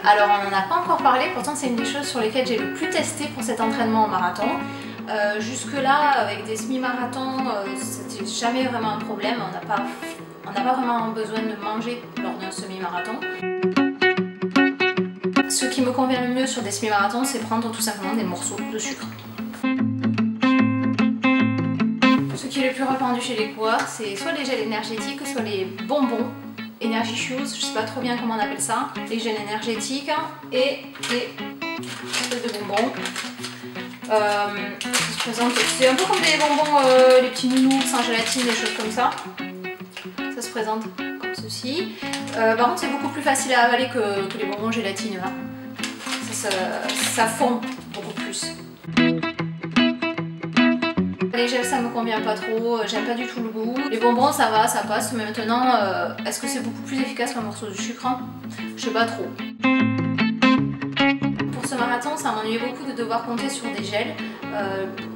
Alors on n'en a pas encore parlé, pourtant c'est une des choses sur lesquelles j'ai le plus testé pour cet entraînement en marathon. Jusque là, avec des semi-marathons, c'était jamais vraiment un problème, on n'a pas vraiment besoin de manger lors d'un semi-marathon. Ce qui me convient le mieux sur des semi-marathons, c'est prendre tout simplement des morceaux de sucre. Ce qui est le plus répandu chez les coureurs, c'est soit les gels énergétiques, soit les bonbons Energy Shoes, je sais pas trop bien comment on appelle ça, les gels énergétiques et des espèces de bonbons. C'est un peu comme des bonbons, les petits nounours en gélatine, des choses comme ça. Ça se présente comme ceci. Par contre, c'est beaucoup plus facile à avaler que les bonbons gélatine là. Ça fond beaucoup plus. Les gels, ça me convient pas trop, j'aime pas du tout le goût. Les bonbons, ça va, ça passe, mais maintenant, est-ce que c'est beaucoup plus efficace qu'un morceau de sucre? Je sais pas trop. Pour ce marathon, ça m'ennuyait beaucoup de devoir compter sur des gels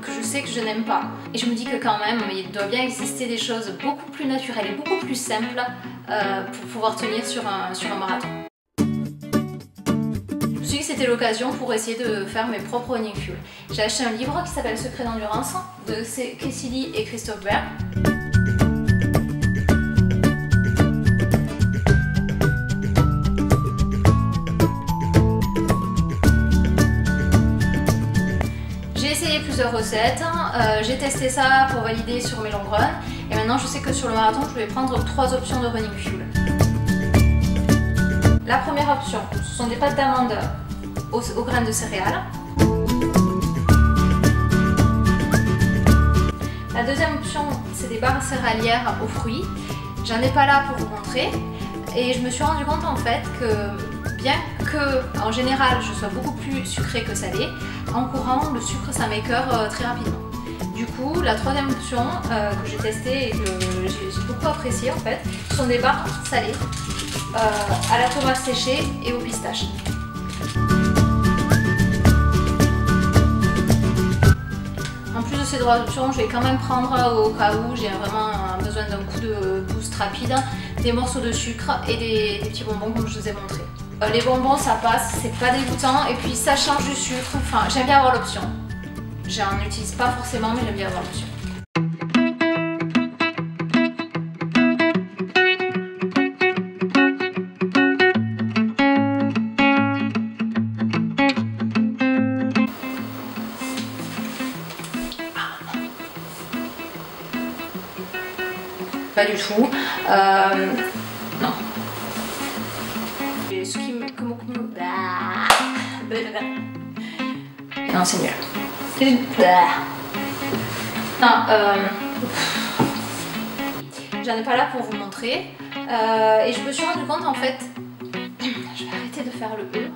que je sais que je n'aime pas. Et je me dis que quand même, il doit bien exister des choses beaucoup plus naturelles et beaucoup plus simples pour pouvoir tenir sur un marathon. Je me suis dit que c'était l'occasion pour essayer de faire mes propres running fuel. J'ai acheté un livre qui s'appelle Secret d'endurance de Cassidy et Christophe Berg. J'ai essayé plusieurs recettes, j'ai testé ça pour valider sur mes long runs et maintenant je sais que sur le marathon je vais prendre 3 options de running fuel. La première option, ce sont des pâtes d'amandes aux graines de céréales. La deuxième option, c'est des barres céréalières aux fruits. J'en ai pas là pour vous montrer. Et je me suis rendu compte en fait que bien que en général je sois beaucoup plus sucrée que salée, en courant le sucre ça m'écœure très rapidement. Du coup, la troisième option que j'ai testée et que j'ai beaucoup appréciée en fait, ce sont des barres salées à la tomate séchée et aux pistaches. En plus de ces trois options, je vais quand même prendre au cas où j'ai vraiment besoin d'un coup de boost rapide, des morceaux de sucre et des petits bonbons comme je vous ai montré. Les bonbons ça passe, c'est pas dégoûtant et puis ça change du sucre, enfin j'aime bien avoir l'option. J'en utilise pas forcément mais j'aime bien avoir l'option. Pas du tout. Non. Et ce qui me... Non, c'est nul. Non, j'en ai pas là pour vous montrer. Et je me suis rendu compte en fait... Je vais arrêter de faire le E.